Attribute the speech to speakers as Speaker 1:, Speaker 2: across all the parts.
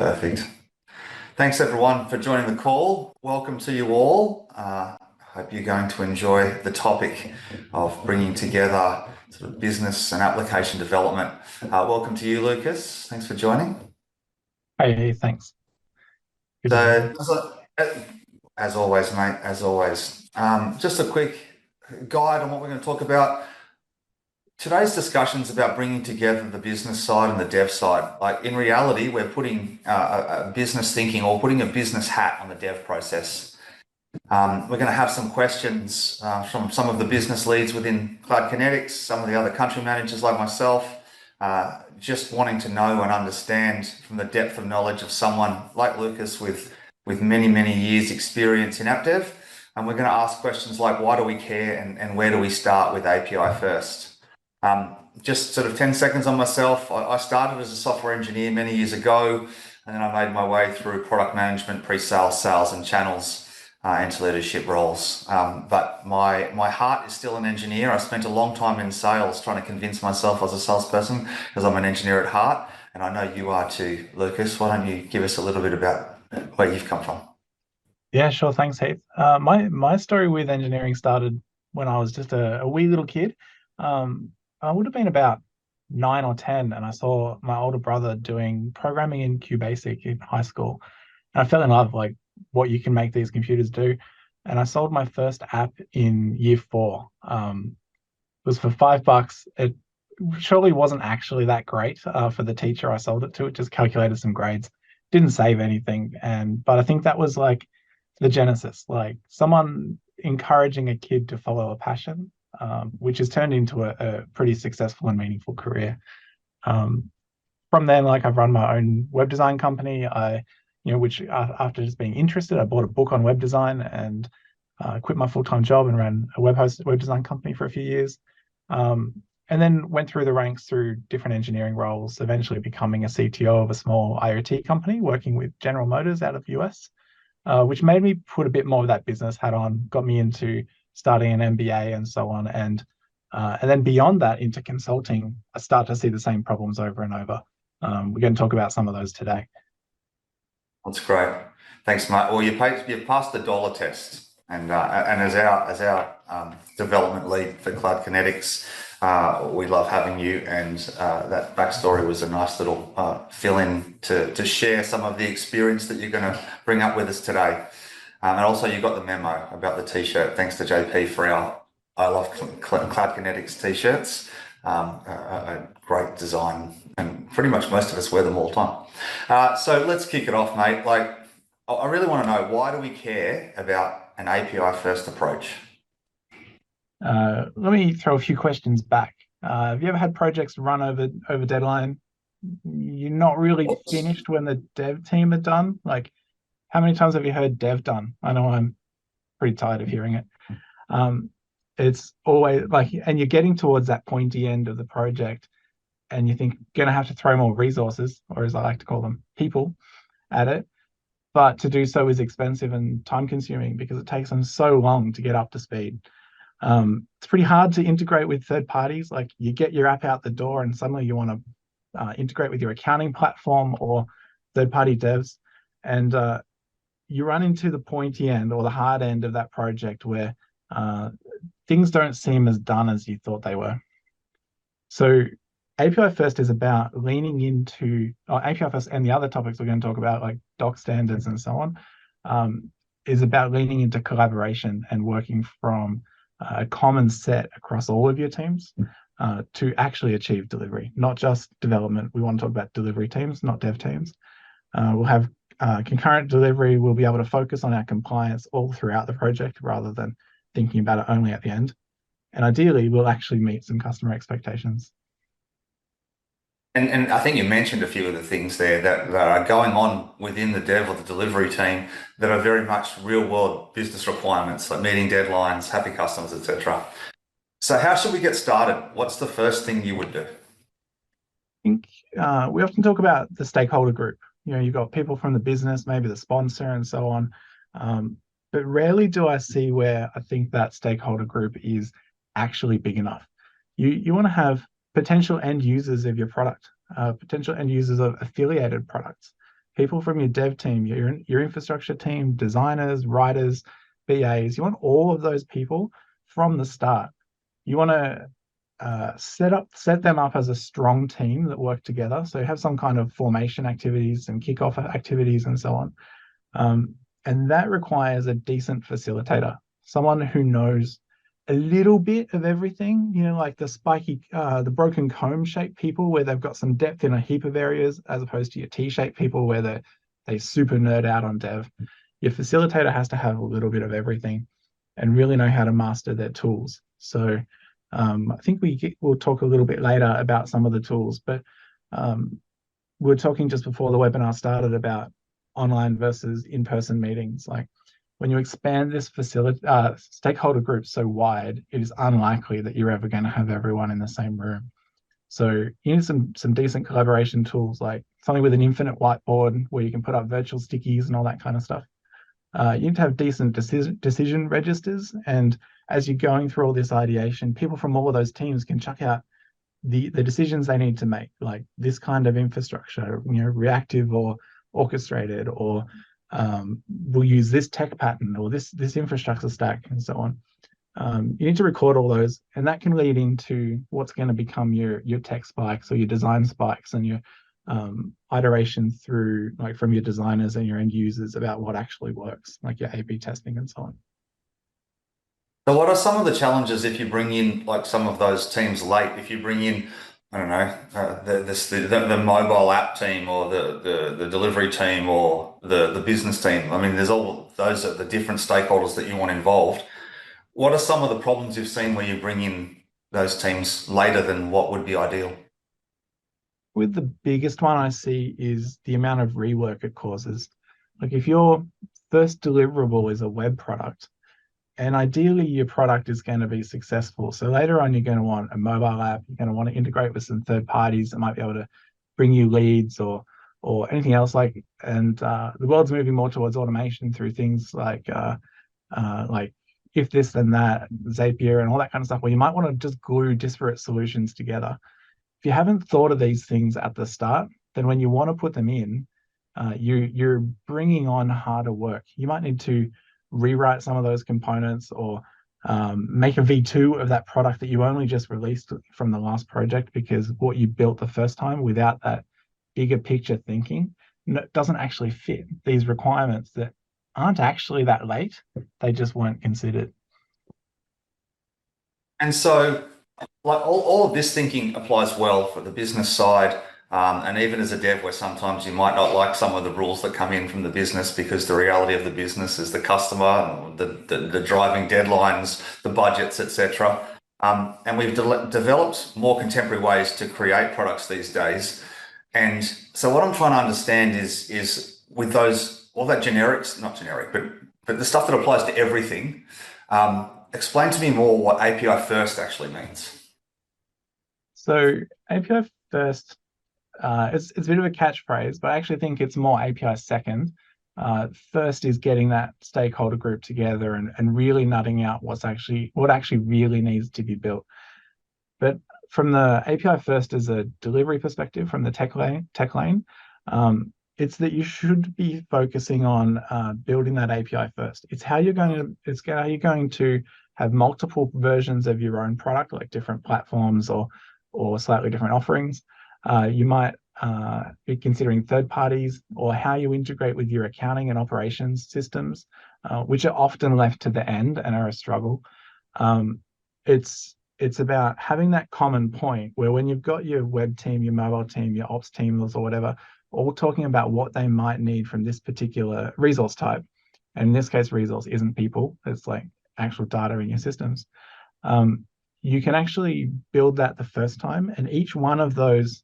Speaker 1: Perfect. Thanks everyone for joining the call. Welcome to you all. Hope you're going to enjoy the topic of bringing together sort of business and application development. Welcome to you, Lucas. Thanks for joining.
Speaker 2: Hey, thanks. Good to be here.
Speaker 1: As always, mate, as always, just a quick guide on what we're going to talk about. Today's discussion is about bringing together the business side and the dev side. Like in reality, we're putting a business thinking or putting a business hat on the dev process. We're going to have some questions from some of the business leads within Cloud Kinetics, some of the other country managers like myself, just wanting to know and understand from the depth of knowledge of someone like Lucas with many, many years experience in app dev. And we're going to ask questions like, why do we care and where do we start with API first? Just sort of 10 seconds on myself. I started as a software engineer many years ago, and then I made my way through product management, pre-sales, sales, and channels into leadership roles. But my heart is still an engineer. I spent a long time in sales trying to convince myself I was a salesperson because I'm an engineer at heart, and I know you are too, Lucas. Why don't you give us a little bit about where you've come from?
Speaker 2: Yeah, sure. Thanks, Heath. My story with engineering started when I was just a wee little kid. I would have been about 9 or 10, and I saw my older brother doing programming in QBasic in high school. And I fell in love, like what you can make these computers do. And I sold my first app in year four. It was for $5. It surely wasn't actually that great for the teacher I sold it to. It just calculated some grades, didn't save anything. But I think that was like the genesis, like someone encouraging a kid to follow a passion, which has turned into a pretty successful and meaningful career. Um, from then, like I've run my own web design company. Which after just being interested, I bought a book on web design and quit my full-time job and ran a web design company for a few years. Um, and then went through the ranks through different engineering roles, eventually becoming a CTO of a small IoT company working with General Motors out of the US, which made me put a bit more of that business hat on, got me into starting an MBA and so on. And then beyond that into consulting, I start to see the same problems over and over. We're going to talk about some of those today.
Speaker 1: That's great. Thanks, mate. Well, you've passed the dollar test, and as our development lead for Cloud Kinetics, we love having you. And that backstory was a nice little fill-in to share some of the experience that you're going to bring up with us today. And also, you got the memo about the T-shirt. Thanks to JP for our I Love Cloud Kinetics T-shirts. A great design, and pretty much most of us wear them all the time. So let's kick it off, mate. Like, I really want to know, why do we care about an API first approach?
Speaker 2: Let me throw a few questions back. Have you ever had projects run over deadline? You're not really finished when the dev team are done. Like, how many times have you heard dev done? I know I'm pretty tired of hearing it. It's always like, and you're getting towards that pointy end of the project, and you think you're going to have to throw more resources, or as I like to call them, people, at it. But to do so is expensive and time consuming because it takes them so long to get up to speed. It's pretty hard to integrate with third parties. Like you get your app out the door and suddenly you want to integrate with your accounting platform or third party devs. And you run into the pointy end or the hard end of that project where things don't seem as done as you thought they were. So API First is about leaning into API First, and the other topics we're going to talk about, like doc standards and so on, is about leaning into collaboration and working from a common set across all of your teams to actually achieve delivery, not just development. We want to talk about delivery teams, not dev teams. We'll have concurrent delivery. We'll be able to focus on our compliance all throughout the project rather than thinking about it only at the end. And ideally, we'll actually meet some customer expectations.
Speaker 1: And I think you mentioned a few of the things there that are going on within the dev or the delivery team that are very much real world business requirements, like meeting deadlines, happy customers, etc. So how should we get started? What's the first thing you would do?
Speaker 2: I think we often talk about the stakeholder group. You've got people from the business, maybe the sponsor and so on. But rarely do I see where I think that stakeholder group is actually big enough. You want to have potential end users of your product, potential end users of affiliated products. people from your dev team, your infrastructure team, designers, writers, BAs. You want all of those people from the start. You want to set them up as a strong team that work together. So have some kind of formation activities and kickoff activities and so on. And that requires a decent facilitator, someone who knows a little bit of everything, like the broken comb shaped people where they've got some depth in a heap of areas, as opposed to your T-shaped people where they super nerd out on dev. Your facilitator has to have a little bit of everything and really know how to master their tools. So I think we'll talk a little bit later about some of the tools, but we were talking just before the webinar started about online versus in-person meetings. Like when you expand this stakeholder group so wide, it is unlikely that you're ever going to have everyone in the same room. So you need some decent collaboration tools, like something with an infinite whiteboard where you can put up virtual stickies and all that kind of stuff. You need to have decent decision registers, and as you're going through all this ideation, people from all of those teams can chuck out the decisions they need to make, like this kind of infrastructure, reactive or orchestrated, or we'll use this tech pattern or this infrastructure stack and so on. You need to record all those, and that can lead into what's going to become your tech spikes or your design spikes and your iteration through, like, from your designers and your end users about what actually works, like your A/B testing and so on.
Speaker 1: So what are some of the challenges if you bring in like some of those teams late? If you bring in, I don't know, the mobile app team or the delivery team or the business team. I mean, there's all those are the different stakeholders that you want involved. What are some of the problems you've seen where you bring in those teams later than what would be ideal?
Speaker 2: With the biggest one I see is the amount of rework it causes. Like if your first deliverable is a web product, and ideally your product is going to be successful. So later on, you're going to want a mobile app. You're going to want to integrate with some third parties that might be able to bring you leads or anything else and the world's moving more towards automation through things like if this then that, Zapier and all that kind of stuff, where you might want to just glue disparate solutions together. If you haven't thought of these things at the start, then when you want to put them in, you're bringing on harder work. You might need to rewrite some of those components or make a V2 of that product that you only just released from the last project, because what you built the first time without that bigger picture thinking doesn't actually fit these requirements that aren't actually that late. They just weren't considered.
Speaker 1: And so, like all of this thinking applies well for the business side. And even as a dev, where sometimes you might not like some of the rules that come in from the business, because the reality of the business is the customer, the driving deadlines, the budgets, etc. And we've developed more contemporary ways to create products these days. And so what I'm trying to understand is with all that generics, not generic, but the stuff that applies to everything. Explain to me more what API first actually means.
Speaker 2: So API first, it's a bit of a catchphrase, but I actually think it's more API second. First is getting that stakeholder group together and really nutting out what actually really needs to be built. But from the API first as a delivery perspective, from the tech lane, it's that you should be focusing on building that API first. It's how you're going to have multiple versions of your own product, like different platforms or slightly different offerings. You might be considering third parties, or how you integrate with your accounting and operations systems, which are often left to the end and are a struggle. It's about having that common point where when you've got your web team, your mobile team, your ops teams or whatever, all talking about what they might need from this particular resource type. And in this case, resource isn't people, it's like actual data in your systems. You can actually build that the first time, and each one of those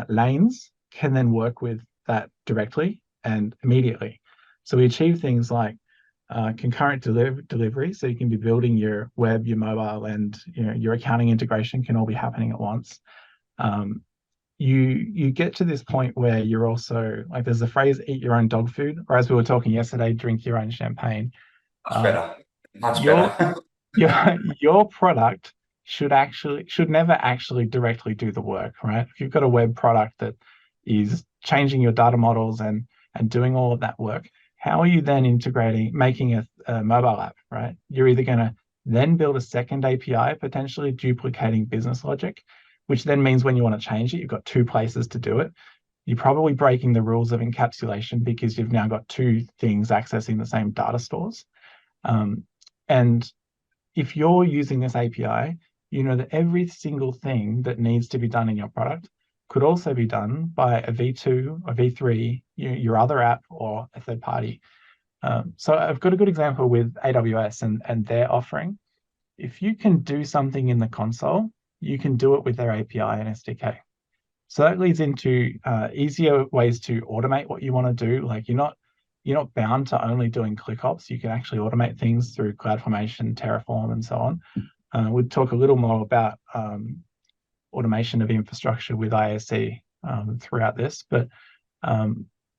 Speaker 2: lanes can then work with that directly and immediately. So we achieve things like concurrent delivery. So you can be building your web, your mobile, and your accounting integration can all be happening at once. You get to this point where you're also, like, there's the phrase "eat your own dog food," or as we were talking yesterday, drink your own champagne.
Speaker 1: Much better.
Speaker 2: Your product should never actually directly do the work, right? If you've got a web product that is changing your data models and doing all of that work. How are you then making a mobile app, right? You're either going to then build a second API, potentially duplicating business logic, which then means when you want to change it, you've got two places to do it. You're probably breaking the rules of encapsulation because you've now got two things accessing the same data stores. And if you're using this API, you know that every single thing that needs to be done in your product could also be done by a V2 or V3, your other app or a third party. So I've got a good example with AWS and their offering. If you can do something in the console, you can do it with their API and SDK. So that leads into easier ways to automate what you want to do. Like you're not bound to only doing ClickOps. You can actually automate things through CloudFormation, Terraform, and so on. We'll talk a little more about automation of infrastructure with ISE throughout this, but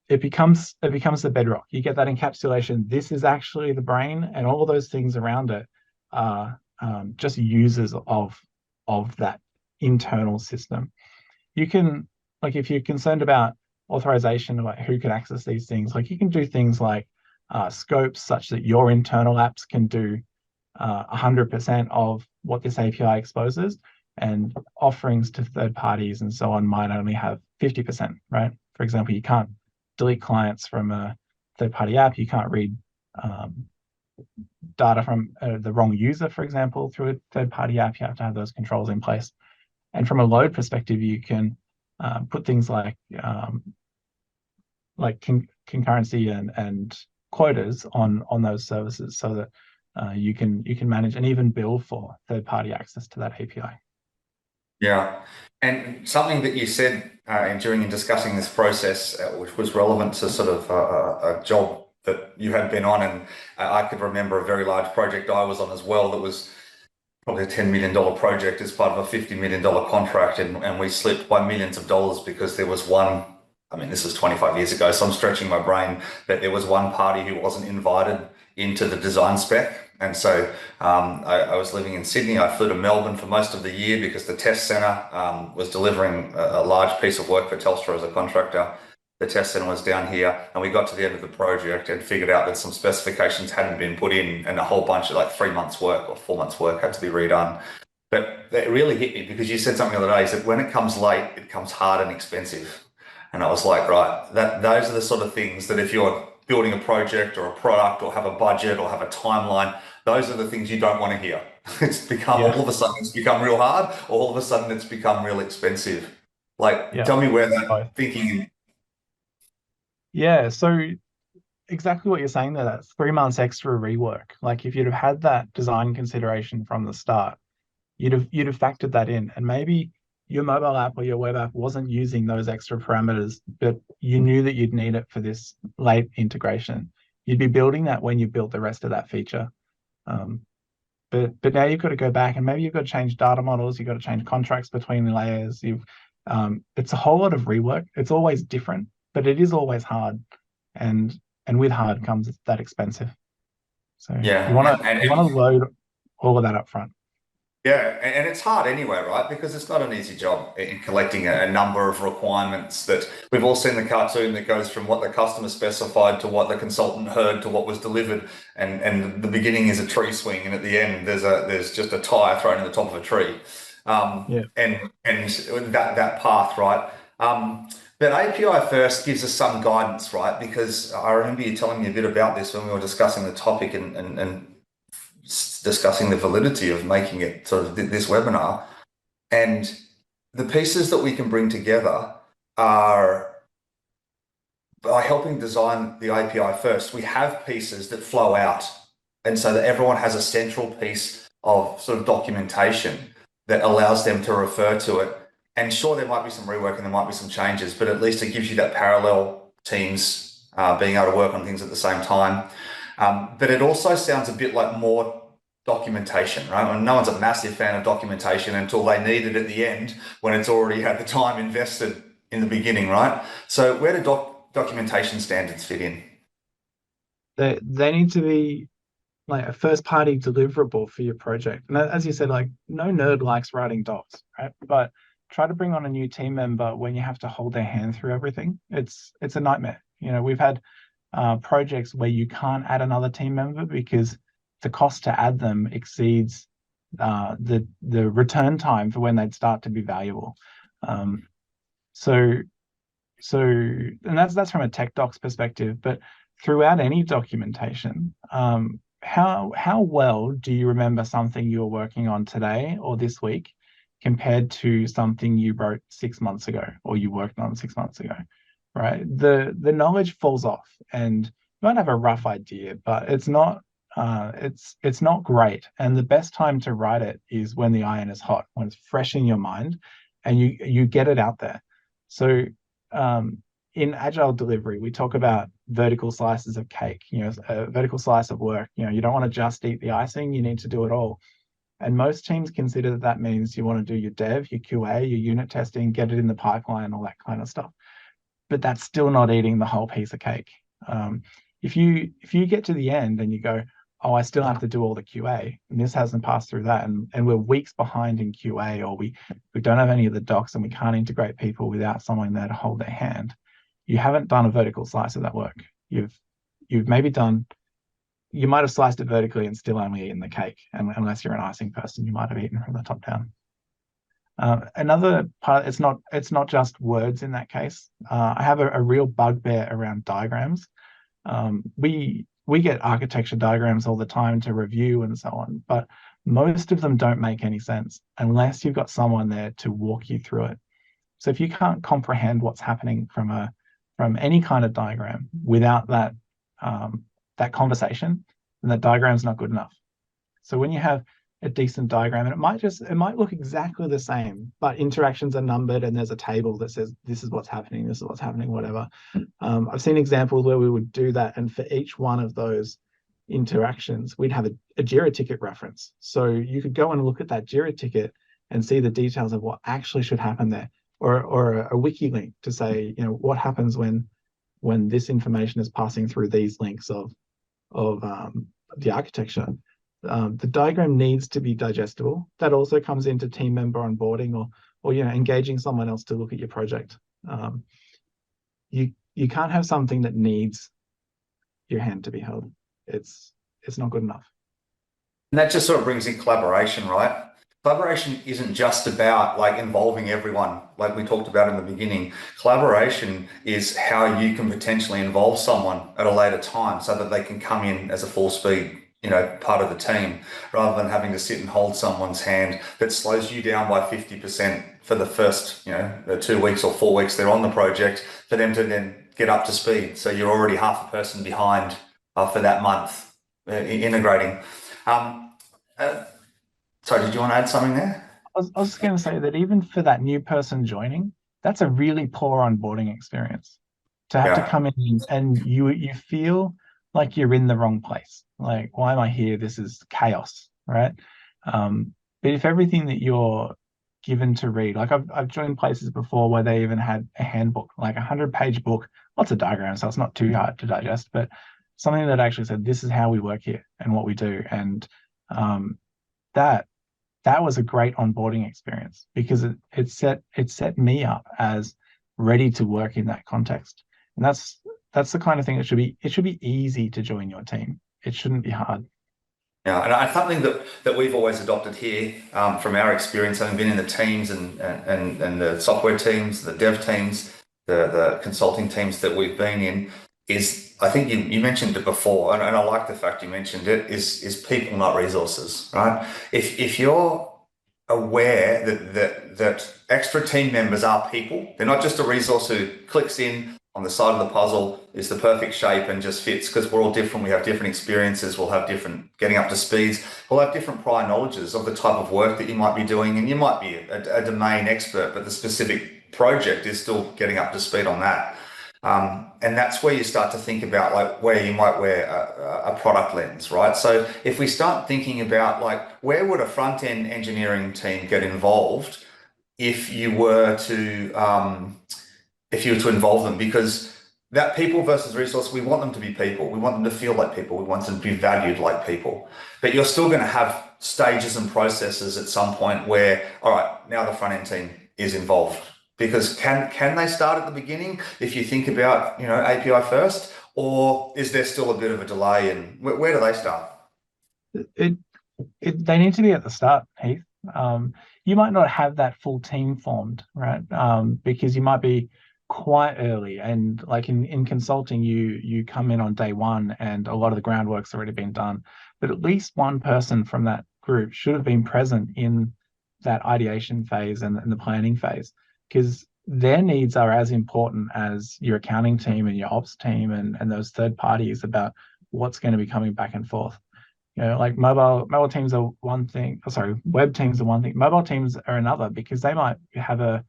Speaker 2: it becomes the bedrock. You get that encapsulation. This is actually the brain, and all those things around it are just users of that internal system. You can, like, if you're concerned about authorization, like who can access these things, like you can do things like scopes such that your internal apps can do 100% of what this API exposes, and offerings to third parties and so on might only have 50%, right? For example, you can't delete clients from a third-party app. You can't read data from the wrong user, for example, through a third-party app. You have to have those controls in place. And from a load perspective, you can put things like concurrency and quotas on those services, so that you can manage and even bill for third-party access to that API.
Speaker 1: Yeah, and something that you said during discussing this process, which was relevant to sort of a job that you had been on, and I could remember a very large project I was on as well that was probably a $10 million project as part of a $50 million contract, and we slipped by millions of dollars because there was one, I mean, this was 25 years ago, so I'm stretching my brain, but there was one party who wasn't invited into the design spec. And so I was living in Sydney. I flew to Melbourne for most of the year because the test centre was delivering a large piece of work for Telstra as a contractor. The test centre was down here, and we got to the end of the project and figured out that some specifications hadn't been put in, and a whole bunch of like 3 months work or 4 months work had to be redone. But it really hit me because you said something the other day, is that when it comes late, it comes hard and expensive. And I was like, right, those are the sort of things that if you're building a project or a product or have a budget or have a timeline, those are the things you don't want to hear. It's become, all of a sudden it's become real hard, or all of a sudden it's become real expensive. Like, tell me where that thinking.
Speaker 2: Yeah, so exactly what you're saying there, that's 3 months extra rework. Like if you'd have had that design consideration from the start, you'd have factored that in, and maybe your mobile app or your web app wasn't using those extra parameters, but you knew that you'd need it for this late integration. You'd be building that when you built the rest of that feature. But now you've got to go back, and maybe you've got to change data models. You've got to change contracts between the layers. It's a whole lot of rework. It's always different, but it is always hard, and with hard comes that expensive. So
Speaker 1: Yeah,
Speaker 2: you want to load all of that up front.
Speaker 1: yeah, and it's hard anyway, right? Because it's not an easy job in collecting a number of requirements that we've all seen the cartoon that goes from what the customer specified to what the consultant heard to what was delivered. And the beginning is a tree swing, and at the end there's just a tire thrown in the top of a tree. And that path, right? But API first gives us some guidance, right? Because I remember you telling me a bit about this when we were discussing the topic and discussing the validity of making it sort of this webinar. And the pieces that we can bring together are, by helping design the API first, we have pieces that flow out. And so that everyone has a central piece of sort of documentation that allows them to refer to it. And sure, there might be some rework and there might be some changes, but at least it gives you that parallel teams being able to work on things at the same time. But it also sounds a bit like more documentation, right? And no one's a massive fan of documentation until they need it at the end, when it's already had the time invested in the beginning, right? So where do documentation standards fit in?
Speaker 2: They need to be like a first party deliverable for your project. And as you said, like no nerd likes writing docs, right? But try to bring on a new team member when you have to hold their hand through everything. It's a nightmare. We've had projects where you can't add another team member because the cost to add them exceeds the return time for when they'd start to be valuable. So and that's from a tech docs perspective, but throughout any documentation, how well do you remember something you were working on today or this week compared to something you wrote 6 months ago or you worked on 6 months ago, right? The knowledge falls off, and you might have a rough idea, but it's not great. And the best time to write it is when the iron is hot, when it's fresh in your mind, and you get it out there. So in agile delivery, we talk about vertical slices of cake, a vertical slice of work. You don't want to just eat the icing, you need to do it all. And most teams consider that means you want to do your dev, your QA, your unit testing, get it in the pipeline, all that kind of stuff. But that's still not eating the whole piece of cake. If you get to the end and you go, oh, I still have to do all the QA, and this hasn't passed through that, and we're weeks behind in QA, or we don't have any of the docs and we can't integrate people without someone there to hold their hand, you haven't done a vertical slice of that work. You've maybe you might have sliced it vertically and still only eaten the cake, and unless you're an icing person, you might have eaten from the top down. Another part, it's not just words in that case. I have a real bugbear around diagrams. We get architecture diagrams all the time to review and so on, but most of them don't make any sense unless you've got someone there to walk you through it. So if you can't comprehend what's happening from any kind of diagram without that conversation, then that diagram's not good enough. So when you have a decent diagram, and it might look exactly the same, but interactions are numbered and there's a table that says this is what's happening, this is what's happening, whatever. I've seen examples where we would do that, and for each one of those interactions, we'd have a Jira ticket reference. So you could go and look at that Jira ticket and see the details of what actually should happen there, or a wiki link to say, what happens when this information is passing through these links of the architecture. The diagram needs to be digestible. That also comes into team member onboarding or engaging someone else to look at your project. You can't have something that needs your hand to be held. It's not good enough.
Speaker 1: And that just sort of brings in collaboration, right? Collaboration isn't just about involving everyone, like we talked about in the beginning. Collaboration is how you can potentially involve someone at a later time so that they can come in as a full speed part of the team, rather than having to sit and hold someone's hand that slows you down by 50% for the first, the 2 weeks or 4 weeks they're on the project, for them to then get up to speed. So you're already half a person behind for that month integrating. Sorry, did you want to add something there?
Speaker 2: I was just going to say that even for that new person joining, that's a really poor onboarding experience. To have to come in and you feel like you're in the wrong place. Like, why am I here? This is chaos, right? But if everything that you're given to read, like I've joined places before where they even had a handbook, like 100-page book, lots of diagrams, so it's not too hard to digest, but something that actually said, this is how we work here and what we do. And that was a great onboarding experience, because it set me up as ready to work in that context. And that's the kind of thing it should be easy to join your team. It shouldn't be hard.
Speaker 1: Yeah, and something that we've always adopted here from our experience, having been in the teams and the software teams, the dev teams, the consulting teams that we've been in, is, I think you mentioned it before, and I like the fact you mentioned it, is people, not resources, right? If you're aware that extra team members are people, they're not just a resource who clicks in on the side of the puzzle, is the perfect shape and just fits, because we're all different. We have different experiences. We'll have different getting up to speeds. We'll have different prior knowledges of the type of work that you might be doing. And you might be a domain expert, but the specific project is still getting up to speed on that. And that's where you start to think about where you might wear a product lens, right? So if we start thinking about where would a front end engineering team get involved if you were to involve them, because that people versus resource, we want them to be people. We want them to feel like people. We want them to be valued like people. But you're still going to have stages and processes at some point where, all right, now the front end team is involved? Because can they start at the beginning if you think about, API first, or is there still a bit of a delay, and where do they start?
Speaker 2: It, they need to be at the start, Heath. You might not have that full team formed, right? Because you might be quite early, and like in consulting, you come in on day one, and a lot of the groundwork's already been done. But at least one person from that group should have been present in that ideation phase and the planning phase, because their needs are as important as your accounting team and your ops team and those third parties about what's going to be coming back and forth. Like mobile teams are one thing. Sorry, web teams are one thing. Mobile teams are another, because they might have a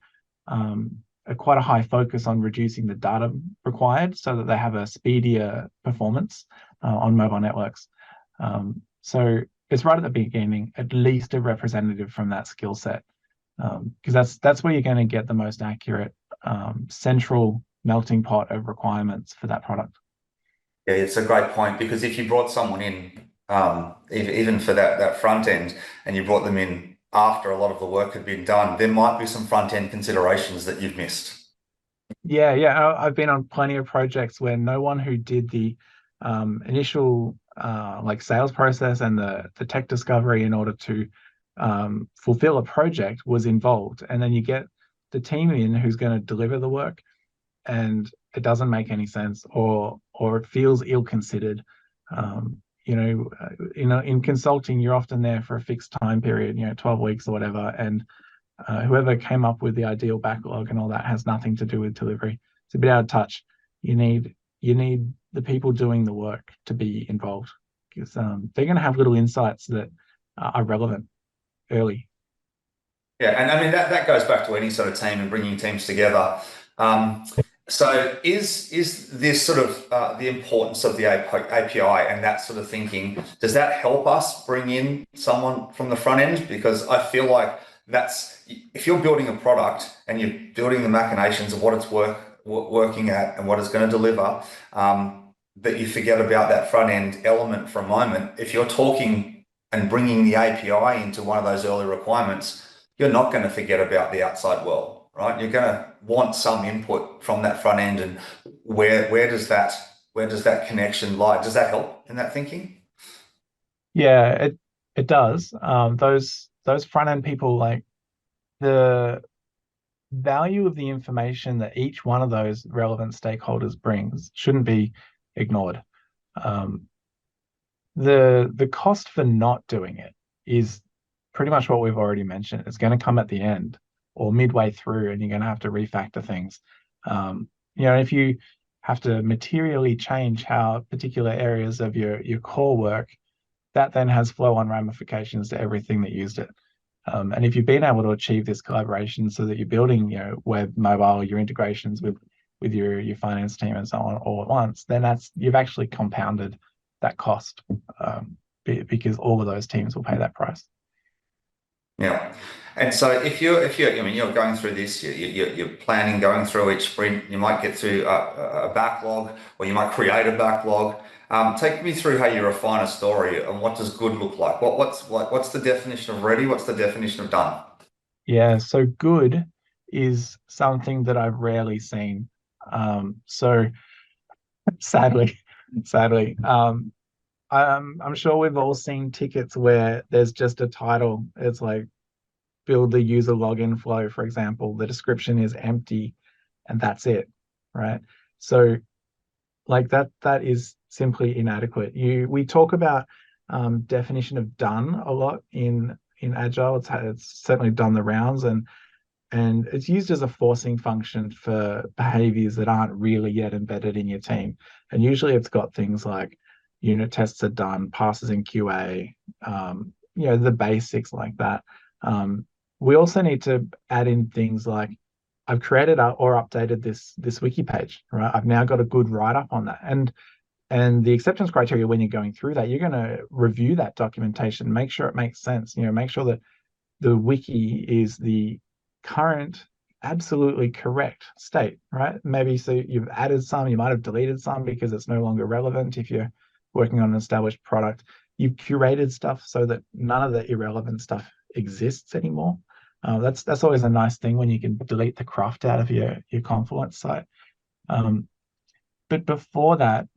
Speaker 2: quite a high focus on reducing the data required so that they have a speedier performance on mobile networks. So it's right at the beginning, at least a representative from that skill set, because that's where you're going to get the most accurate central melting pot of requirements for that product.
Speaker 1: Yeah, it's a great point, because if you brought someone in, even for that front end, and you brought them in after a lot of the work had been done, there might be some front end considerations that you've missed.
Speaker 2: Yeah. I've been on plenty of projects where no one who did the initial like sales process and the tech discovery in order to fulfill a project was involved, and then you get the team in who's going to deliver the work, and it doesn't make any sense, or it feels ill-considered. In consulting, you're often there for a fixed time period, 12 weeks or whatever, and whoever came up with the ideal backlog and all that has nothing to do with delivery. It's a bit out of touch. You need the people doing the work to be involved, because they're going to have little insights that are relevant early.
Speaker 1: Yeah, and I mean that goes back to any sort of team and bringing teams together. Um, so is this sort of the importance of the API and that sort of thinking? Does that help us bring in someone from the front end? Because I feel like that's, if you're building a product and you're building the machinations of what it's working at and what it's going to deliver, that you forget about that front end element for a moment. If you're talking and bringing the API into one of those early requirements, you're not going to forget about the outside world, right? You're going to want some input from that front end, and where does that connection lie? Does that help in that thinking?
Speaker 2: Yeah, it does. Those front end people, like, the value of the information that each one of those relevant stakeholders brings shouldn't be ignored. Um, the cost for not doing it is pretty much what we've already mentioned. It's going to come at the end or midway through, and you're going to have to refactor things. If you have to materially change how particular areas of your core work, that then has flow-on ramifications to everything that used it. And if you've been able to achieve this collaboration so that you're building, web, mobile, your integrations with your finance team and so on all at once, then you've actually compounded that cost, because all of those teams will pay that price.
Speaker 1: Yeah. And so I mean, you're going through this, you're planning, going through each sprint, you might get through a backlog, or you might create a backlog. Take me through how you refine a story, and what does good look like? What's the definition of ready? What's the definition of done?
Speaker 2: Yeah, so good is something that I've rarely seen. So sadly, sadly, I'm sure we've all seen tickets where there's just a title. It's like build the user login flow, for example. The description is empty, and that's it, right? So like that is simply inadequate. We talk about definition of done a lot in Agile. It's certainly done the rounds, and it's used as a forcing function for behaviors that aren't really yet embedded in your team. And usually it's got things like unit tests are done, passes in QA, the basics like that. We also need to add in things like, I've created or updated this wiki page, right? I've now got a good write-up on that. And the acceptance criteria, when you're going through that, you're going to review that documentation, make sure it makes sense, make sure that the wiki is the current, absolutely correct state, right? Maybe so you've added some, you might have deleted some because it's no longer relevant if you're working on an established product. You've curated stuff so that none of the irrelevant stuff exists anymore. That's always a nice thing when you can delete the craft out of your Confluence site. Um, but before that,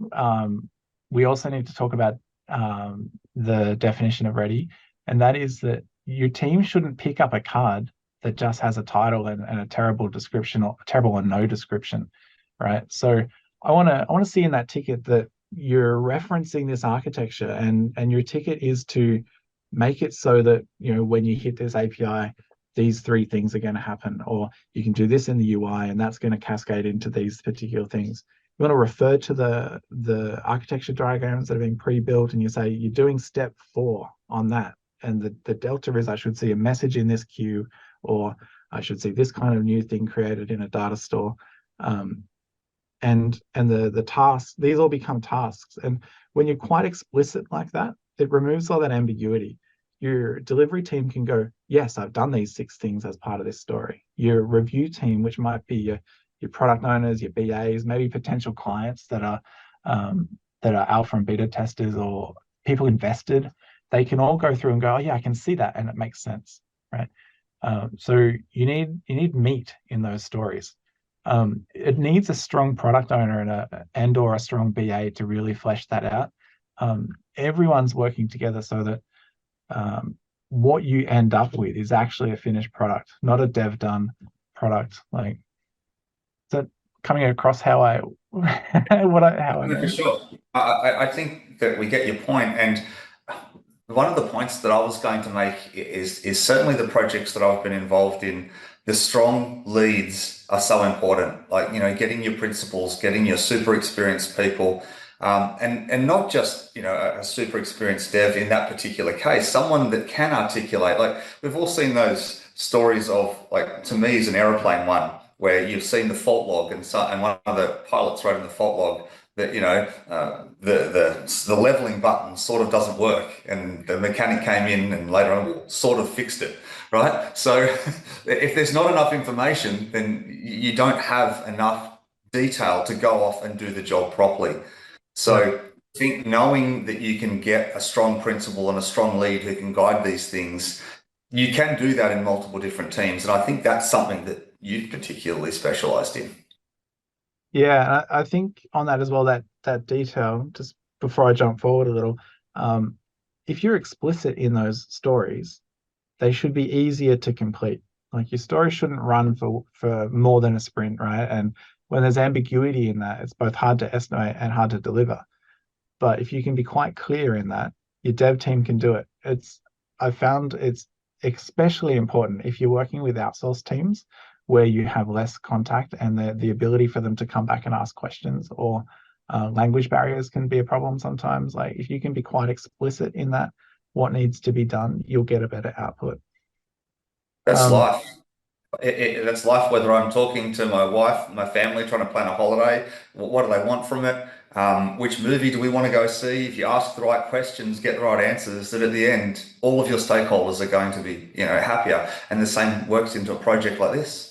Speaker 2: we also need to talk about the definition of ready, and that is that your team shouldn't pick up a card that just has a title and a terrible description or terrible or no description, right? So I want to see in that ticket that you're referencing this architecture, and your ticket is to make it so that when you hit this API, these three things are going to happen, or you can do this in the UI, and that's going to cascade into these particular things. You want to refer to the architecture diagrams that have been pre-built, and you say you're doing step 4 on that, and the delta is I should see a message in this queue, or I should see this kind of new thing created in a data store. And the tasks, these all become tasks. And when you're quite explicit like that, it removes all that ambiguity. Your delivery team can go, yes, I've done these 6 things as part of this story. Your review team, which might be your product owners, your BAs, maybe potential clients that are alpha and beta testers or people invested, they can all go through and go, oh yeah, I can see that, and it makes sense, right? So you need meat in those stories. It needs a strong product owner and or a strong BA to really flesh that out. Everyone's working together so that what you end up with is actually a finished product, not a dev done product. Like, is that coming across how I how I
Speaker 1: No, for
Speaker 2: mean?
Speaker 1: sure. I think that we get your point, and one of the points that I was going to make is certainly the projects that I've been involved in. The strong leads are so important. Like, getting your principals, getting your super experienced people, and not just a super experienced dev in that particular case. Someone that can articulate. Like, we've all seen those stories of, like, to me is an aeroplane one, where you've seen the fault log, and one of the pilots wrote in the fault log that the leveling button sort of doesn't work, and the mechanic came in and later on sort of fixed it, right? So if there's not enough information, then you don't have enough detail to go off and do the job properly.
Speaker 2: Yeah.
Speaker 1: So I think knowing that you can get a strong principal and a strong lead who can guide these things, you can do that in multiple different teams, and I think that's something that you've particularly specialized in.
Speaker 2: Yeah, I think on that as well, that detail, just before I jump forward a little, if you're explicit in those stories, they should be easier to complete. Like, your story shouldn't run for more than a sprint, right? And when there's ambiguity in that, it's both hard to estimate and hard to deliver. But if you can be quite clear in that, your dev team can do it. I found it's especially important if you're working with outsourced teams where you have less contact, and the ability for them to come back and ask questions, or language barriers can be a problem sometimes. Like, if you can be quite explicit in that, what needs to be done, you'll get a better output.
Speaker 1: That's
Speaker 2: Um,
Speaker 1: life. That's life, whether I'm talking to my wife, my family, trying to plan a holiday. What do they want from it? Which movie do we want to go see? If you ask the right questions, get the right answers, that at the end, all of your stakeholders are going to be, happier. And the same works into a project like this.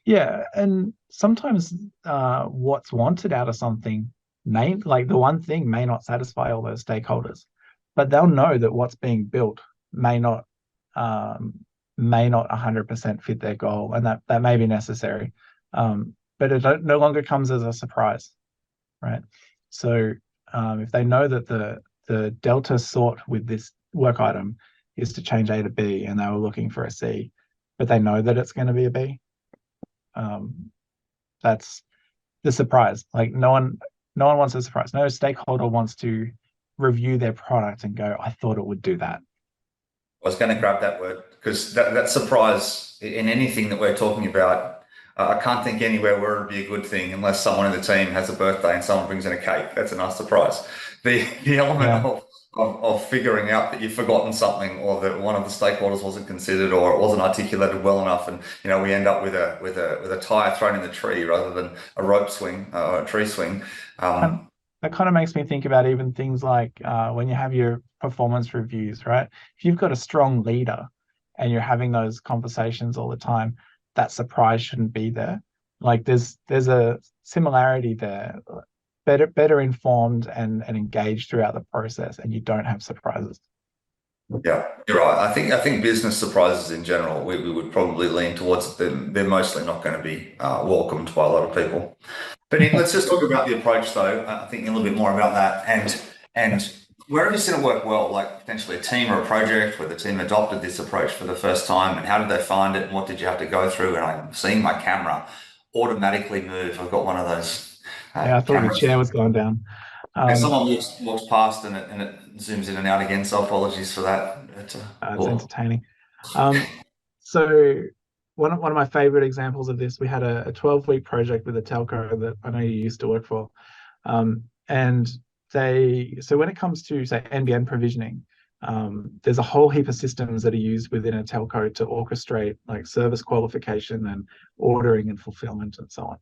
Speaker 2: yeah, and sometimes what's wanted out of something like the one thing may not satisfy all those stakeholders, but they'll know that what's being built may not um, may not 100% fit their goal, and that may be necessary. But it no longer comes as a surprise, right? So if they know that the delta sought with this work item is to change A to B, and they were looking for a C, but they know that it's going to be a B, um, that's the surprise. Like, no one wants a surprise. No stakeholder wants to review their product and go, I thought it would do that.
Speaker 1: I was going to grab that word because that surprise in anything that we're talking about, I can't think anywhere where it'd be a good thing unless someone in the team has a birthday and someone brings in a cake. That's a nice surprise. The element
Speaker 2: Yeah.
Speaker 1: of figuring out that you've forgotten something, or that one of the stakeholders wasn't considered, or it wasn't articulated well enough, and we end up with a tire thrown in the tree rather than a rope swing or a tree swing.
Speaker 2: And
Speaker 1: Um,
Speaker 2: that kind of makes me think about even things like when you have your performance reviews, right? If you've got a strong leader and you're having those conversations all the time, that surprise shouldn't be there. Like, there's a similarity there. Better informed and engaged throughout the process, and you don't have surprises.
Speaker 1: Yeah, you're right. I think business surprises in general, we would probably lean towards them. They're mostly not going to be welcomed by a lot of people. But let's just talk about the approach, though. I think a little bit more about that, and where have you seen it work well? Like potentially a team or a project where the team adopted this approach for the first time, and how did they find it, and what did you have to go through? And I'm seeing my camera automatically move. I've got one of those
Speaker 2: Yeah, I thought your chair
Speaker 1: cameras.
Speaker 2: was going down.
Speaker 1: And
Speaker 2: Um,
Speaker 1: someone walks past and it zooms in and out again. So apologies for that.
Speaker 2: it's
Speaker 1: Cool.
Speaker 2: entertaining. Um, so one of my favorite examples of this, we had a 12-week project with a telco that I know you used to work for. And so when it comes to, say, NBN provisioning, there's a whole heap of systems that are used within a telco to orchestrate like service qualification and ordering and fulfillment and so on.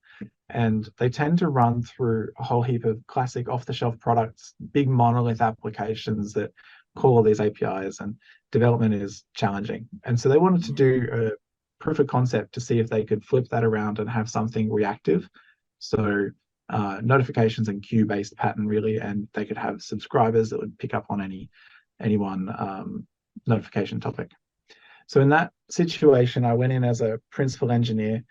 Speaker 2: And they tend to run through a whole heap of classic off-the-shelf products, big monolith applications that call all these APIs, and development is challenging. And so they wanted to do a proof of concept to see if they could flip that around and have something reactive. So notifications and queue-based pattern really, and they could have subscribers that would pick up on any one notification topic. So in that situation, I went in as a principal engineer.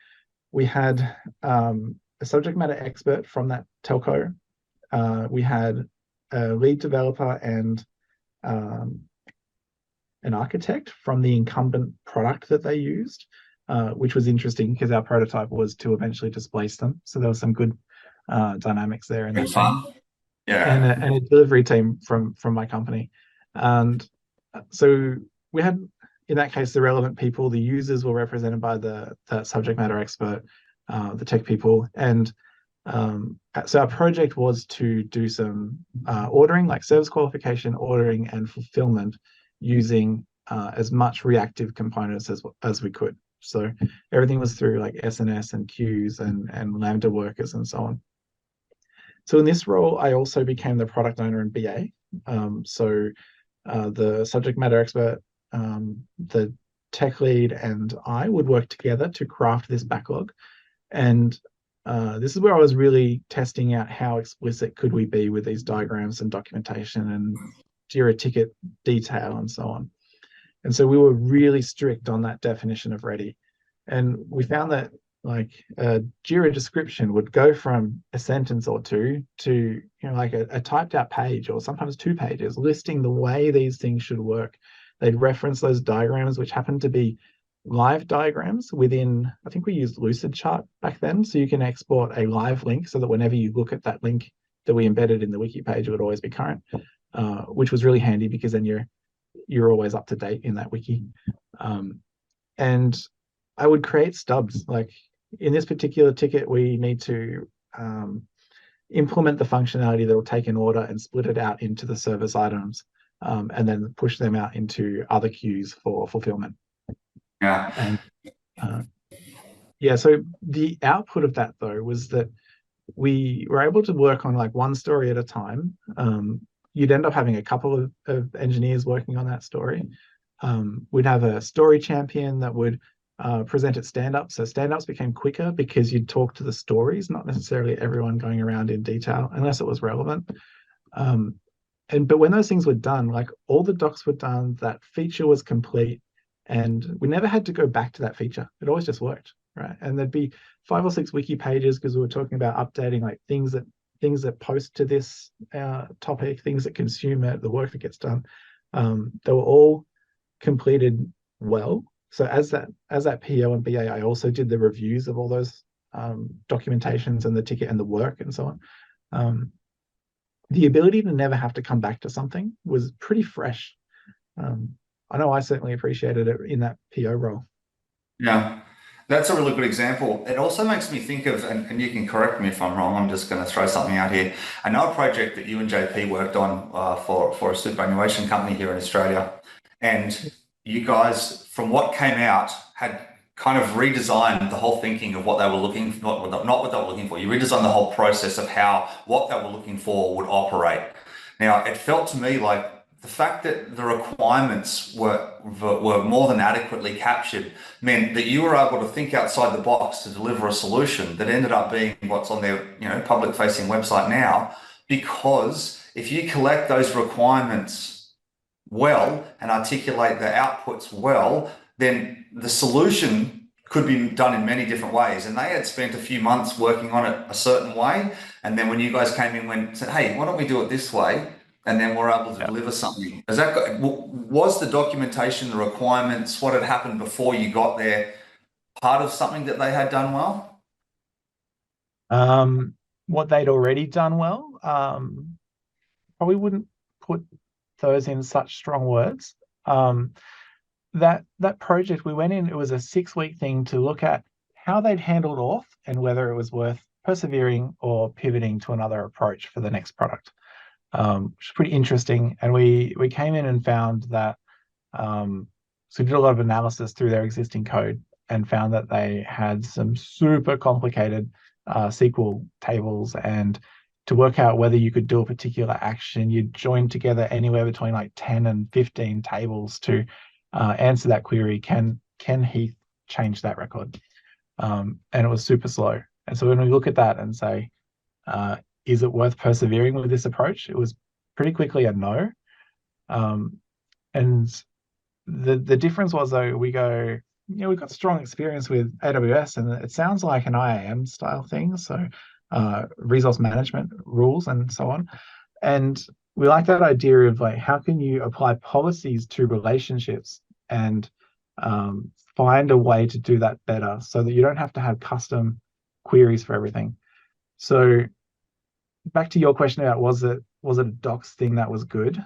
Speaker 2: We had a subject matter expert from that telco. We had a lead developer and an architect from the incumbent product that they used, which was interesting because our prototype was to eventually displace them. So there was some good dynamics there in that
Speaker 1: It's
Speaker 2: team,
Speaker 1: fun. Yeah.
Speaker 2: and a delivery team from my company. And so we had, in that case, the relevant people. The users were represented by the subject matter expert, the tech people, and so our project was to do some ordering, like service qualification, ordering, and fulfillment using as much reactive components as we could. So everything was through like SNS and queues and Lambda workers and so on. So in this role, I also became the product owner and BA. So the subject matter expert, the tech lead, and I would work together to craft this backlog. And this is where I was really testing out how explicit could we be with these diagrams and documentation and Jira ticket detail and so on. And so we were really strict on that definition of ready. And we found that like a Jira description would go from a sentence or two to like a typed out page or sometimes 2 pages listing the way these things should work. They'd reference those diagrams, which happened to be live diagrams within, I think we used Lucidchart back then. So you can export a live link so that whenever you look at that link that we embedded in the wiki page, it would always be current, which was really handy because then you're always up to date in that wiki. And I would create stubs. Like in this particular ticket, we need to implement the functionality that will take an order and split it out into the service items, and then push them out into other queues for fulfillment.
Speaker 1: Yeah.
Speaker 2: And so the output of that though was that we were able to work on like one story at a time. You'd end up having a couple of engineers working on that story. We'd have a story champion that would present at stand-ups. So stand-ups became quicker because you'd talk to the stories, not necessarily everyone going around in detail, unless it was relevant. But when those things were done, like all the docs were done, that feature was complete, and we never had to go back to that feature. It always just worked, right? And there'd be 5 or 6 wiki pages because we were talking about updating like things that post to this topic, things that consume it, the work that gets done. They were all completed well. So as that PO and BA, I also did the reviews of all those documentations and the ticket and the work and so on. The ability to never have to come back to something was pretty fresh. I know I certainly appreciated it in that PO role.
Speaker 1: Yeah, that's a really good example. It also makes me think of, and you can correct me if I'm wrong, I'm just going to throw something out here. I know a project that you and JP worked on for a superannuation company here in Australia. And you guys, from what came out, had kind of redesigned the whole thinking of what they were looking for, not what they were looking for. You redesigned the whole process of how what they were looking for would operate. Now, it felt to me like the fact that the requirements were more than adequately captured meant that you were able to think outside the box to deliver a solution that ended up being what's on their public facing website now. Because if you collect those requirements well and articulate the outputs well, then the solution could be done in many different ways. And they had spent a few months working on it a certain way. And then when you guys came in, and said, hey, why don't we do it this way? And then we're able to
Speaker 2: Yeah.
Speaker 1: deliver something. Was the documentation, the requirements, what had happened before you got there, part of something that they had done well?
Speaker 2: What they'd already done well, probably wouldn't put those in such strong words. That project we went in, it was a 6-week thing to look at how they'd handled off and whether it was worth persevering or pivoting to another approach for the next product, which is pretty interesting. And we came in and found that, so we did a lot of analysis through their existing code and found that they had some super complicated SQL tables, and to work out whether you could do a particular action, you'd join together anywhere between like 10 and 15 tables to answer that query. Can Heath change that record? And it was super slow. And so when we look at that and say, is it worth persevering with this approach? It was pretty quickly a no. And the difference was, though, we go, we've got strong experience with AWS, and it sounds like an IAM style thing. So resource management rules and so on. And we like that idea of like, how can you apply policies to relationships and find a way to do that better so that you don't have to have custom queries for everything. So back to your question about was it a docs thing that was good?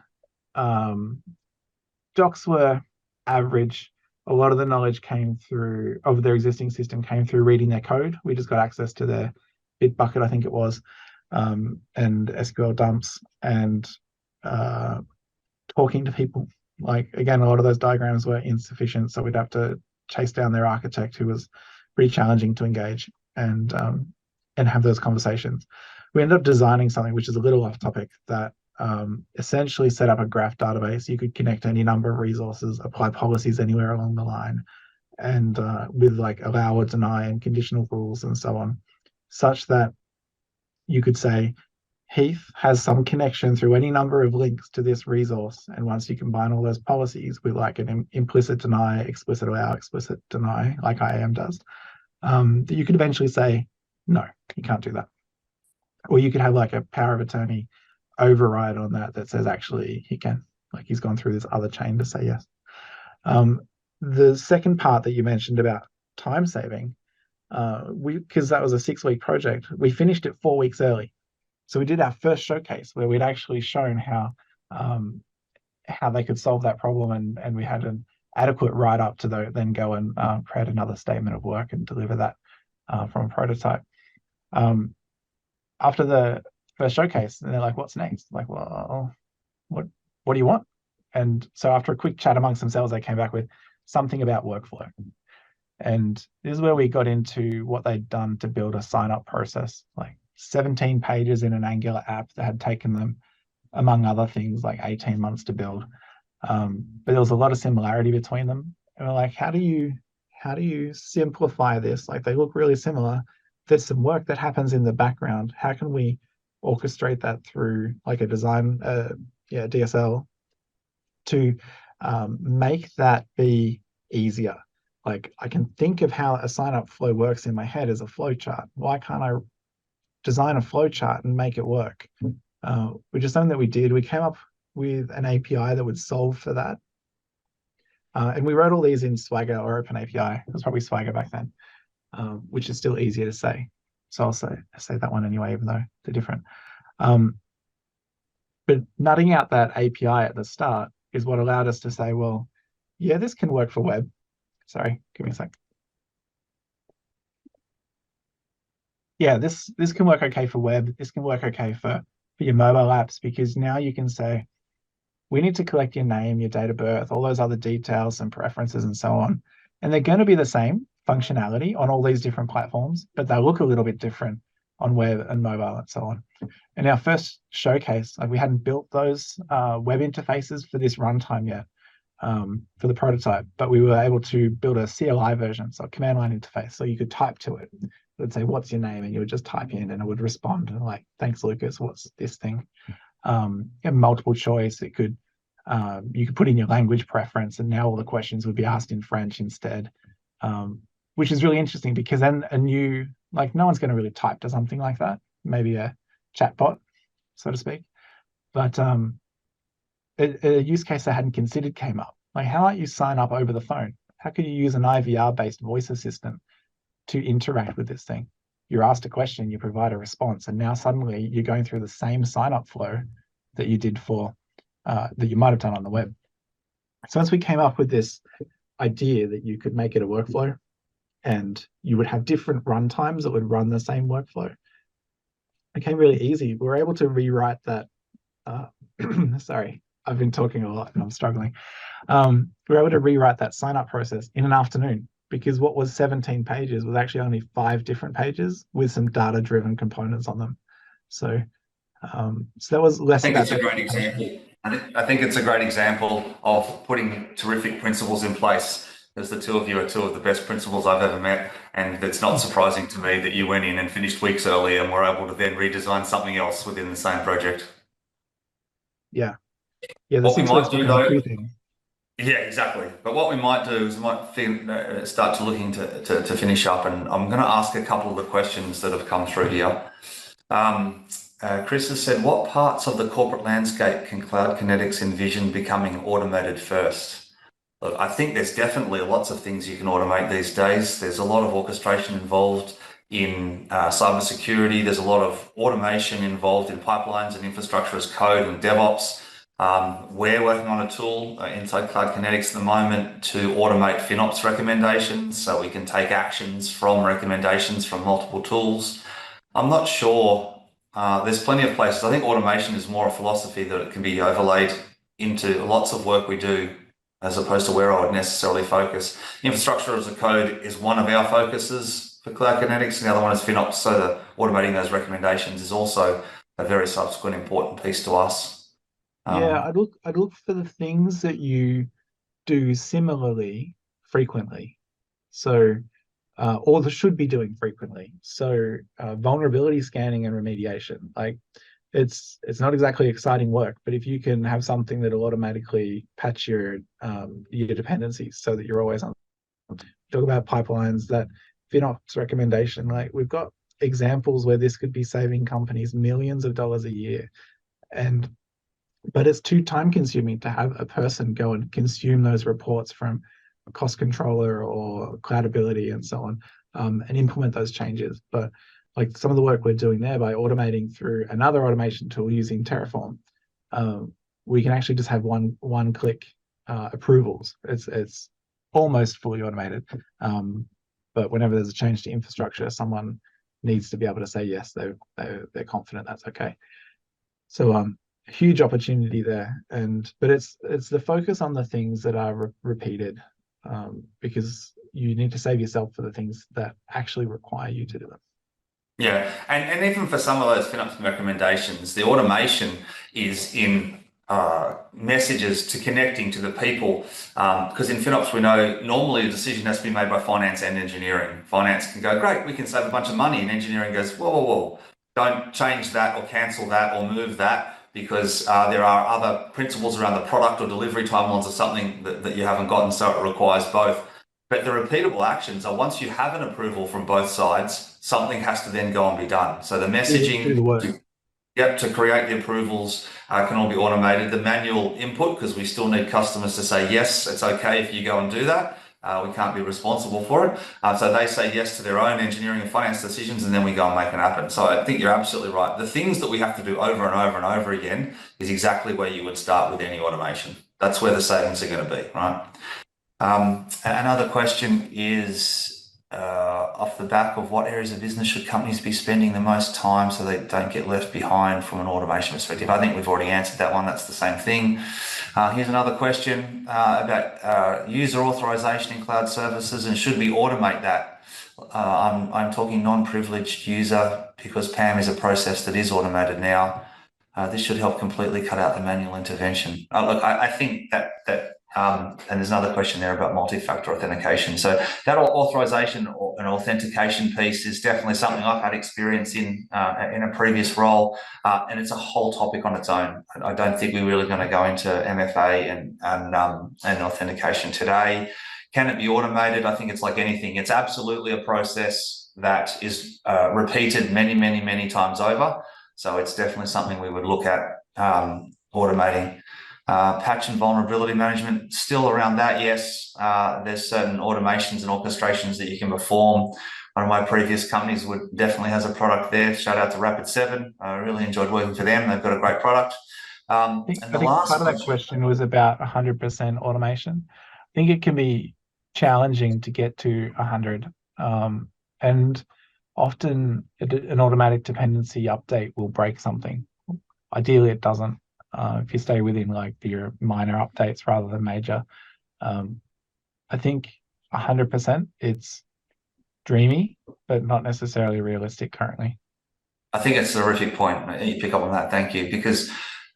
Speaker 2: Docs were average. A lot of the knowledge came through of their existing system came through reading their code. We just got access to their Bitbucket, I think it was, and SQL dumps and talking to people. Like, again, a lot of those diagrams were insufficient, so we'd have to chase down their architect, who was pretty challenging to engage and have those conversations. We ended up designing something which is a little off topic that essentially set up a graph database. You could connect any number of resources, apply policies anywhere along the line, and with like allow or deny and conditional rules and so on, such that you could say Heath has some connection through any number of links to this resource. And once you combine all those policies with like an implicit deny, explicit allow, explicit deny, like IAM does, that you could eventually say, no, you can't do that. Or you could have like a power of attorney override on that says actually he can, like he's gone through this other chain to say yes. The second part that you mentioned about time saving, because that was a 6-week project, we finished it 4 weeks early. So we did our first showcase where we'd actually shown how they could solve that problem, and we had an adequate write-up to then go and create another statement of work and deliver that from a prototype. After the first showcase, and they're like, what's next? Like, well, what do you want? And so after a quick chat amongst themselves, they came back with something about workflow. And this is where we got into what they'd done to build a sign-up process, like 17 pages in an Angular app that had taken them, among other things, like 18 months to build. But there was a lot of similarity between them. And we're like, how do you simplify this? Like, they look really similar. There's some work that happens in the background. How can we orchestrate that through like a design, DSL, to make that be easier? Like, I can think of how a sign-up flow works in my head as a flow chart. Why can't I design a flow chart and make it work? Which is something that we did. We came up with an API that would solve for that. And we wrote all these in Swagger or OpenAPI. It was probably Swagger back then, which is still easier to say. So I'll say that one anyway, even though they're different. But nutting out that API at the start is what allowed us to say, well, yeah, this can work for web. Sorry, give me a sec. Yeah, this can work okay for web. This can work okay for your mobile apps, because now you can say, we need to collect your name, your date of birth, all those other details and preferences and so on. And they're going to be the same functionality on all these different platforms, but they look a little bit different on web and mobile and so on. In our first showcase, like, we hadn't built those web interfaces for this runtime yet, for the prototype, but we were able to build a CLI version, so a command line interface. So you could type to it. It would say, what's your name? And you would just type in and it would respond, and like, thanks, Lucas, what's this thing? And multiple choice. It could You could put in your language preference, and now all the questions would be asked in French instead, which is really interesting because then no one's going to really type to something like that. Maybe a chatbot, so to speak. But a use case I hadn't considered came up. Like, how might you sign up over the phone? How could you use an IVR-based voice assistant to interact with this thing? You're asked a question, you provide a response, and now suddenly you're going through the same sign-up flow that you did that you might have done on the web. So once we came up with this idea that you could make it a workflow and you would have different run times that would run the same workflow, it became really easy. We were able to rewrite that. Sorry, I've been talking a lot and I'm struggling. We were able to rewrite that sign-up process in an afternoon because what was 17 pages was actually only 5 different pages with some data-driven components on them. So that was less about.
Speaker 1: I think it's a great example. I think it's a great example of putting terrific principles in place, as the two of you are two of the best principals I've ever met. And it's not surprising to me that you went in and finished weeks early and were able to then redesign something else within the same project.
Speaker 2: Yeah. The
Speaker 1: what
Speaker 2: 6 weeks became 2 things.
Speaker 1: Yeah, exactly. But what we might do is we might start to looking to finish up, and I'm going to ask a couple of the questions that have come through here. Chris has said, what parts of the corporate landscape can Cloud Kinetics envision becoming automated first? Look, I think there's definitely lots of things you can automate these days. There's a lot of orchestration involved in cybersecurity. There's a lot of automation involved in pipelines and infrastructure as code and DevOps. We're working on a tool inside Cloud Kinetics at the moment to automate FinOps recommendations, so we can take actions from recommendations from multiple tools. I'm not sure. There's plenty of places. I think automation is more a philosophy that it can be overlaid into lots of work we do, as opposed to where I would necessarily focus. Infrastructure as a code is one of our focuses for Cloud Kinetics, and the other one is FinOps. So automating those recommendations is also a very subsequent important piece to us.
Speaker 2: I'd look for the things that you do similarly frequently. So or they should be doing frequently. So vulnerability scanning and remediation, like it's not exactly exciting work, but if you can have something that will automatically patch your dependencies so that you're always on. Talk about pipelines, that FinOps recommendation, like we've got examples where this could be saving companies millions of dollars a year, but it's too time consuming to have a person go and consume those reports from a cost controller or Cloudability and so on, and implement those changes. But like some of the work we're doing there by automating through another automation tool using Terraform, we can actually just have one click approvals. It's almost fully automated. But whenever there's a change to infrastructure, someone needs to be able to say yes, they're confident that's okay. So huge opportunity there, but it's the focus on the things that are repeated, because you need to save yourself for the things that actually require you to do them.
Speaker 1: Yeah, and even for some of those FinOps recommendations, the automation is in messages to connecting to the people, because in FinOps we know normally a decision has to be made by finance and engineering. Finance can go, great, we can save a bunch of money, and engineering goes, whoa, don't change that or cancel that or move that, because there are other principles around the product or delivery timelines or something that you haven't gotten, so it requires both. But the repeatable actions are, once you have an approval from both sides, something has to then go and be done. So the messaging to create the approvals can all be automated. The manual input, because we still need customers to say, yes, it's okay if you go and do that. We can't be responsible for it. So they say yes to their own engineering and finance decisions, and then we go and make it happen. So I think you're absolutely right. The things that we have to do over and over and over again is exactly where you would start with any automation. That's where the savings are going to be, right? Another question is off the back of what areas of business should companies be spending the most time so they don't get left behind from an automation perspective? I think we've already answered that one. That's the same thing. Here's another question about user authorization in cloud services, and should we automate that? I'm talking non-privileged user, because PAM is a process that is automated now. This should help completely cut out the manual intervention. Look, I think that And there's another question there about multi-factor authentication. So that authorization and authentication piece is definitely something I've had experience in a previous role, and it's a whole topic on its own. I don't think we're really going to go into MFA and authentication today. Can it be automated? I think it's like anything. It's absolutely a process that is repeated many, many, many times over. So it's definitely something we would look at automating. Patch and vulnerability management, still around that, yes. There's certain automations and orchestrations that you can perform. One of my previous companies definitely has a product there. Shout out to Rapid7. I really enjoyed working for them. They've got a great product.
Speaker 2: I think part of that question was about 100% automation. I think it can be challenging to get to 100, and often an automatic dependency update will break something. Ideally, it doesn't. If you stay within like your minor updates rather than major, I think 100%, it's dreamy, but not necessarily realistic currently.
Speaker 1: I think it's a terrific point. You pick up on that. Thank you. Because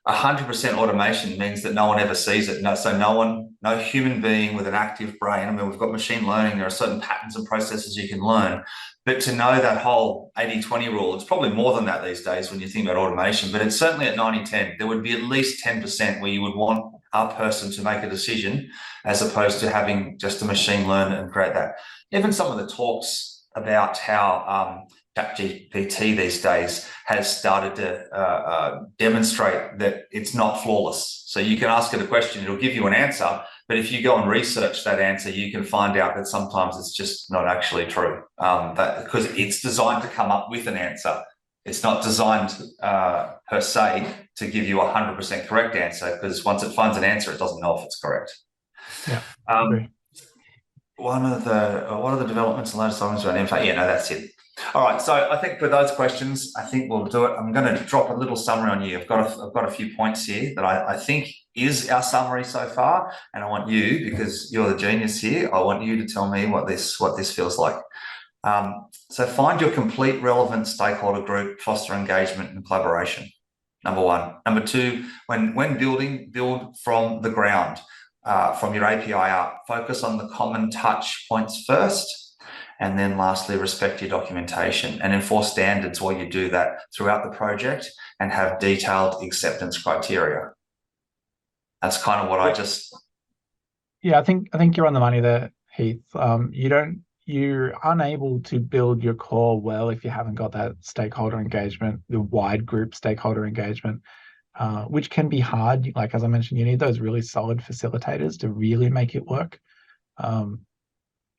Speaker 1: 100% automation means that no one ever sees it. No human being with an active brain. I mean, we've got machine learning. There are certain patterns and processes you can learn. But to know that whole 80-20 rule, it's probably more than that these days when you think about automation, but it's certainly at 90-10. There would be at least 10% where you would want a person to make a decision as opposed to having just a machine learn and create that. Even some of the talks about how ChatGPT these days has started to demonstrate that it's not flawless. So you can ask it a question, it'll give you an answer, but if you go and research that answer, you can find out that sometimes it's just not actually true, because it's designed to come up with an answer. It's not designed per se to give you 100% correct answer, because once it finds an answer, it doesn't know if it's correct.
Speaker 2: Yeah.
Speaker 1: What are the developments and latest items around Innovate? Yeah, no, that's it. All right, so I think for those questions, I think we'll do it. I'm going to drop a little summary on you. I've got a few points here that I think is our summary so far, and I want you, because you're the genius here, I want you to tell me what this feels like. So find your complete relevant stakeholder group, foster engagement and collaboration. Number one. Number two, when building, build from the ground, from your API up. Focus on the common touch points first. And then lastly, respect your documentation and enforce standards while you do that throughout the project, and have detailed acceptance criteria. That's kind of what I just...
Speaker 2: Yeah, I think you're on the money there, Heath. You're unable to build your core well if you haven't got that stakeholder engagement, the wide group stakeholder engagement, which can be hard. Like, as I mentioned, you need those really solid facilitators to really make it work.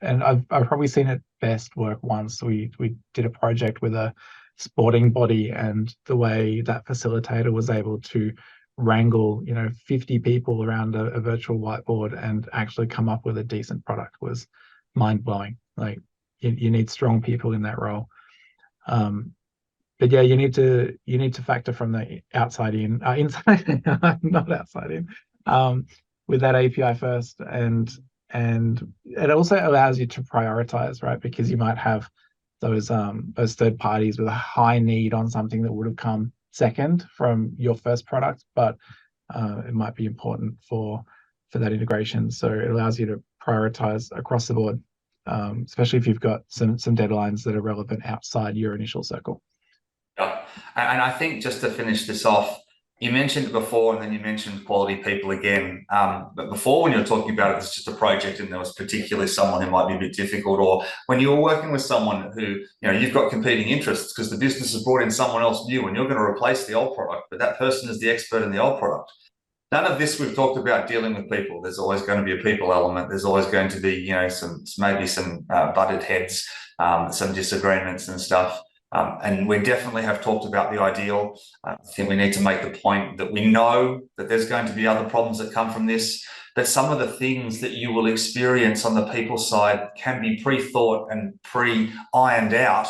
Speaker 2: And I've probably seen it best work once. We did a project with a sporting body, and the way that facilitator was able to wrangle 50 people around a virtual whiteboard and actually come up with a decent product was mind-blowing. Like, you need strong people in that role. But yeah, you need to factor from the outside in, inside, not outside in, with that API first, and it also allows you to prioritize, right? Because you might have those third parties with a high need on something that would have come second from your first product, but it might be important for that integration. So it allows you to prioritize across the board, especially if you've got some deadlines that are relevant outside your initial circle.
Speaker 1: Yeah, and I think just to finish this off, you mentioned it before, and then you mentioned quality people again. But before, when you were talking about it, it's just a project and there was particularly someone who might be a bit difficult, or when you were working with someone who, you've got competing interests because the business has brought in someone else new and you're going to replace the old product, but that person is the expert in the old product. None of this we've talked about dealing with people. There's always going to be a people element. There's always going to be, maybe some butted heads, some disagreements and stuff. And we definitely have talked about the ideal. I think we need to make the point that we know that there's going to be other problems that come from this, but some of the things that you will experience on the people side can be pre-thought and pre-ironed out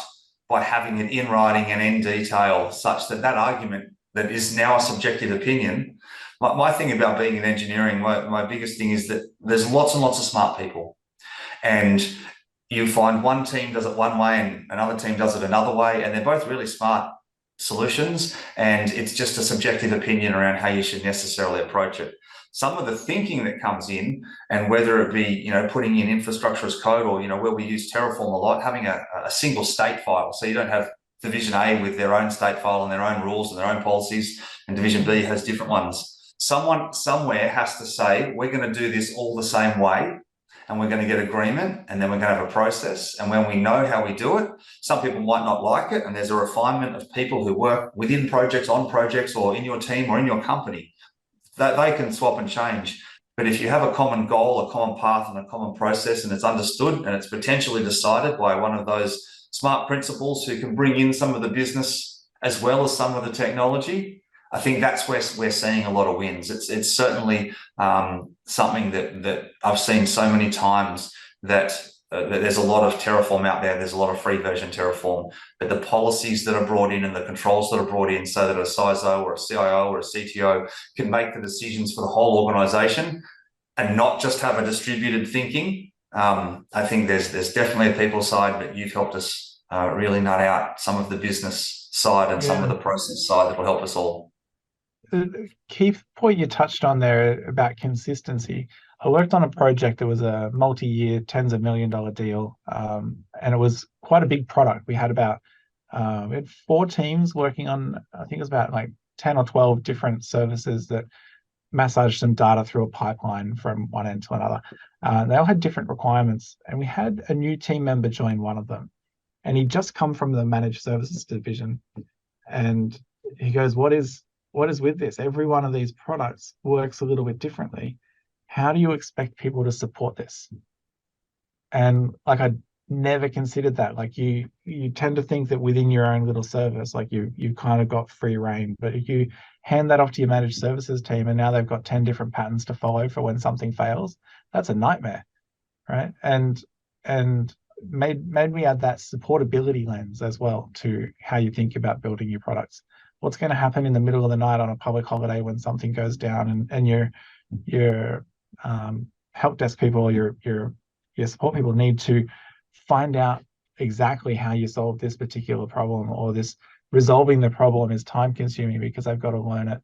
Speaker 1: by having it in writing and in detail, such that argument that is now a subjective opinion. My thing about being in engineering, my biggest thing is that there's lots and lots of smart people, and you find one team does it one way and another team does it another way, and they're both really smart solutions, and it's just a subjective opinion around how you should necessarily approach it. some of the thinking that comes in, and whether it be, putting in infrastructure as code, or, where we use Terraform a lot, having a single state file. So you don't have Division A with their own state file and their own rules and their own policies, and Division B has different ones. Someone somewhere has to say, we're going to do this all the same way, and we're going to get agreement, and then we're going to have a process. And when we know how we do it, some people might not like it, and there's a refinement of people who work within projects, on projects, or in your team or in your company, that they can swap and change. But if you have a common goal, a common path, and a common process, and it's understood and it's potentially decided by one of those smart principals who can bring in some of the business as well as some of the technology, I think that's where we're seeing a lot of wins. It's certainly something that I've seen so many times, that there's a lot of Terraform out there. There's a lot of free version Terraform, but the policies that are brought in and the controls that are brought in, so that a CISO or a CIO or a CTO can make the decisions for the whole organization and not just have a distributed thinking. I think there's definitely a people side, but you've helped us really nut out some of the business side and some of the process side that will help us all.
Speaker 2: The key point you touched on there about consistency. I worked on a project that was a multi-year, tens of $million deal, and it was quite a big product. We had we had 4 teams working on, I think it was about like 10 or 12 different services that massaged some data through a pipeline from one end to another. They all had different requirements, and we had a new team member join one of them, and he'd just come from the managed services division, and he goes, what is with this? Every one of these products works a little bit differently. How do you expect people to support this? And like, I never considered that. Like, you tend to think that within your own little service, like you've kind of got free reign, but if you hand that off to your managed services team and now they've got 10 different patterns to follow for when something fails, that's a nightmare, right? And made me add that supportability lens as well to how you think about building your products. What's going to happen in the middle of the night on a public holiday when something goes down, and your help desk people or your support people need to find out exactly how you solve this particular problem, or this resolving the problem is time consuming because they've got to learn it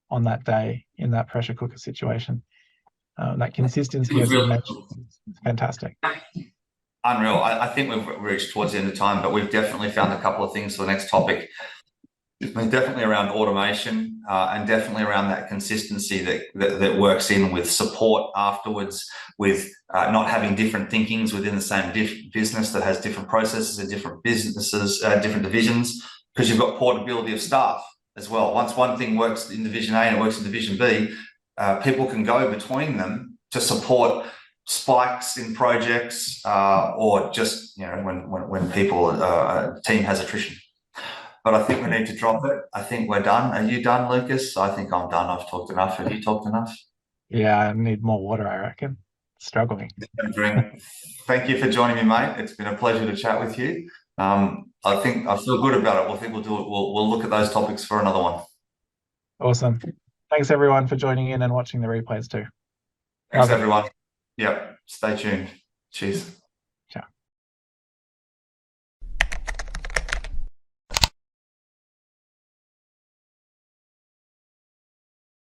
Speaker 2: on that day in that pressure cooker situation. That consistency, as you mentioned, is fantastic.
Speaker 1: Unreal. I think we've reached towards the end of time, but we've definitely found a couple of things for the next topic. Definitely around automation, and definitely around that consistency that works in with support afterwards, with not having different thinkings within the same business that has different processes and different businesses, different divisions, because you've got portability of staff as well. Once one thing works in Division A and it works in Division B, people can go between them to support spikes in projects, or just when people a team has attrition. But I think we need to drop it. I think we're done. Are you done, Lucas? I think I'm done. I've talked enough. Have you talked enough?
Speaker 2: Yeah, I need more water, I reckon. Struggling.
Speaker 1: Drink. Thank you for joining me, mate. It's been a pleasure to chat with you. I think I feel good about it. We'll do it. We'll look at those topics for another one.
Speaker 2: Awesome. Thanks everyone for joining in and watching the replays too.
Speaker 1: Thanks everyone. Yep. Stay tuned. Cheers.